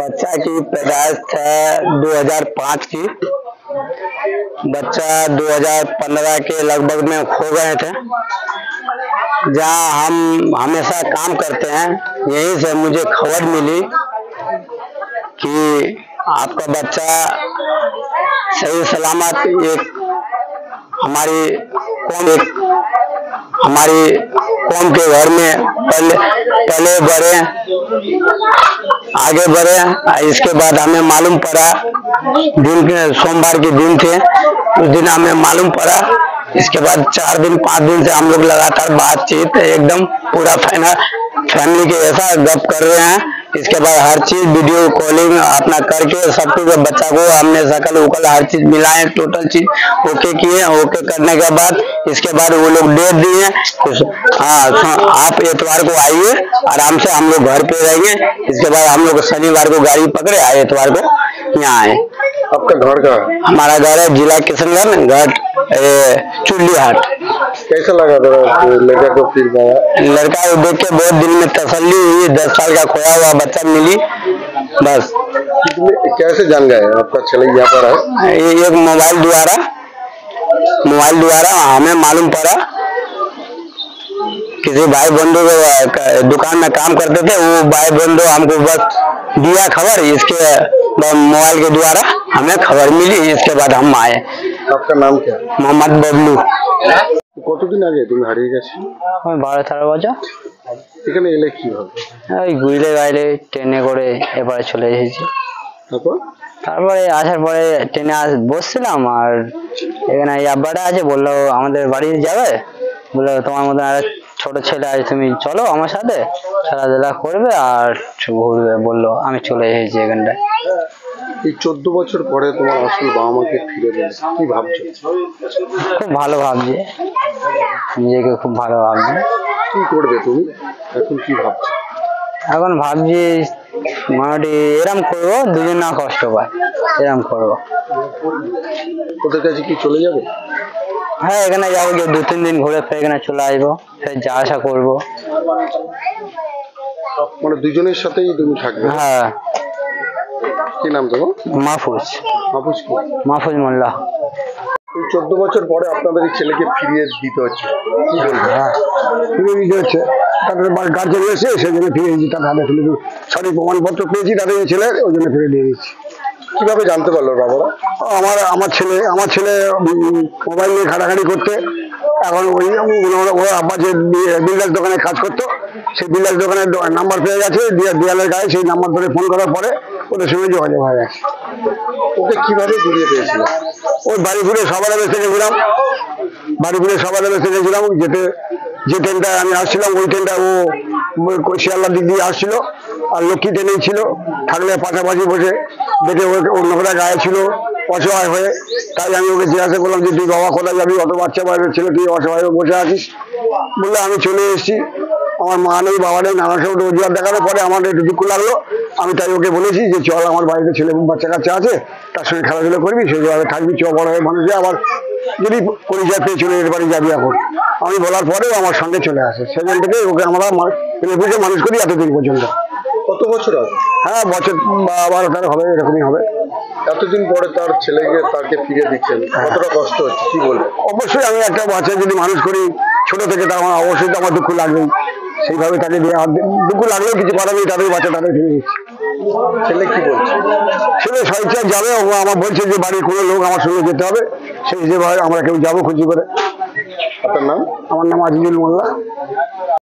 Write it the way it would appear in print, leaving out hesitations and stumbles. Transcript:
बच्चा की पैदाइश है 2005 की। बच्चा 2015 के लगभग में खो गए थे। जहाँ हम हमेशा काम करते हैं, यहीं से मुझे खबर मिली कि आपका बच्चा सही सलामत हमारी कौम के घर में पले बढ़े, आगे बढ़े। इसके बाद हमें मालूम पड़ा, सोमवार के दिन थे, उस दिन हमें मालूम पड़ा। इसके बाद 4 दिन 5 दिन से हम लोग लगातार बातचीत एकदम पूरा फैमिली के ऐसा गप कर रहे हैं। इसके बाद हर चीज वीडियो कॉलिंग अपना करके सब कुछ बच्चा को हमने शकल उकल हर चीज मिलाए, टोटल चीज ओके किए। ओके करने के बाद इसके बाद वो लोग डेट दिए। हाँ, आप एतवार को आइए, आराम से हम लोग घर पे रहेंगे। इसके बाद हम लोग शनिवार को गाड़ी पकड़े आए, एतवार को यहाँ आए। आपका घर कहाँ है? हमारा घर है जिला किशनगंज, घाट चुल्ली हाट। कैसा लगा लड़का को फिर पाया? लड़का को देख के बहुत दिल में तसल्ली हुई। 10 साल का खोया हुआ बच्चा मिली। बस कैसे जान गए आपका चले यहाँ पर है? एक मोबाइल द्वारा हमें मालूम पड़ा। किसी भाई बंधु दुकान में काम करते थे, वो भाई बंधु हमको बस दिया खबर। इसके मोबाइल के द्वारा हमें खबर मिली। इसके बाद हम आए। आपका नाम क्या? मोहम्मद बबलू। কতদিন আগে তুমি হারিয়ে গেছো? 12-13 বছর। এখানে এলে কিভাবে? ওই ঘুরে বাইরে ট্রেনে করে এবারে চলে এসেছি। তারপরে আসার পরে ট্রেনে বসছিলাম, আর এখানে এই আব্বাটা আছে, বললো আমাদের বাড়ি যাবে, বললো তোমার মতন আর ছোট ছেলে আছে, তুমি চলো আমার সাথে, খেলাধুলা করবে আর ঘুরবে। বললো আমি চলে এসেছি এখানটায়। এই 14 বছর পরে তোমার আসল বাবা মাকে ফিরে পেলে কি ভাবছো? খুব ভালো ভাবছি, নিজেকে খুব ভালো ভাবছি। কি করবে তুমি এখন, কি ভাবছো? এখন ভাবছি মোটামুটি এরম করবো, দুজন না কষ্ট পায়, এরম করবো। ওদের কাছে কি চলে যাবে? হ্যাঁ, এখানে যাবো, 2-3 দিন ঘুরে ফের এখানে চলে আসবো, ফের যা আসা করবো। মানে দুজনের সাথেই তুমি থাকবে? হ্যাঁ। কি নাম তোমার? মাহফুজ। মাহফুজ মোল্লা। এই 14 বছর পরে আপনাদের এই ছেলেকে ফিরিয়ে দিতে হচ্ছে, কি বলবো? ফিরিয়ে দিতে হচ্ছে, তাদের গার্জেন এসে সেই জন্য ফিরিয়ে দিচ্ছি। তার হাতে তুলে সঠিক প্রমাণপত্র পেয়েছি তাদের ছেলের, ওই জন্য ফিরিয়ে দিয়ে দিচ্ছি। কিভাবে জানতে পারলো বাবারা? আমার ছেলে মোবাইল নিয়ে ঘাটাঘাটি করতে, এখন ওরা আব্বা যে বিল্ডার দোকানে কাজ করতো, সেই বিল্ডার দোকানের নাম্বার পেয়ে গেছে, দেয়ালের গায়ে সেই নাম্বার ধরে ফোন করার পরে ওদের সঙ্গে যোগাযোগ হয়ে গেছে। ওকে কিভাবে ঘুরিয়ে পেয়েছিল? ওই বাড়িপুরে সবার বেসে গেছিলাম, যেতে যে ট্রেনটা আমি আসছিলাম, ওই ট্রেনটা ও শিয়ালদার দিক দিয়ে আসছিল, আর লক্ষ্মী ট্রেনেই ছিল। থাকলে পাশাপাশি বসে দেখে ওর নোংরা গায়ে ছিল, অসহায় হয়ে। তাই আমি ওকে জিজ্ঞাসা করলাম যে তুই বাবা কোথায় যাবি, অত বাচ্চা বয়সের ছেলে, তুই অসহায় বসে আছিস। বললে আমি চলে এসেছি, আমার মা নেই বাবা নেই, নানা সব রোজগার দেখানোর পরে আমার একটু দুঃখ লাগলো। আমি তাই ওকে বলেছি যে চল আমার বাড়িতে ছেলে বাচ্চা কাচ্চা আছে, তার সঙ্গে খেলাধুলা করবি, সেইভাবে থাকবি, চ বড় হয়ে মানুষে আবার যদি পরিচয় পেয়ে চলে যেতে পারি যাবি। এখন আমি বলার পরেও আমার সঙ্গে চলে আসে, সেখান থেকে ওকে আমরা বুঝে মানুষ করি এতদিন পর্যন্ত। কত বছর আগে? হ্যাঁ, বছর 12-13 হবে, এরকমই হবে। এতদিন পরে তার তাকে ফিরে দিচ্ছেন, কতটা কষ্ট হচ্ছে, কি বলবো? অবশ্যই আমি একটা বাচ্চা যদি মানুষ করি ছোট থেকে, তা আমার অবশ্যই তো আমার দুঃখ লাগবেই। সেইভাবে তাকে দুঃখ লাগলেও কিছু করার নেই, তাদের বাচ্চা তাদের ফিরে দিচ্ছি। ছেলে কি বলছে? ছেলে স্বেচ্ছায় যাবে, ও আমার বলছে যে বাড়ির কোনো লোক আমার সঙ্গে যেতে হবে, সেই হিসেবে আমরা কেউ যাবো খুঁজি করে। আপনার নাম? আমার নাম আজিজুল মোল্লা।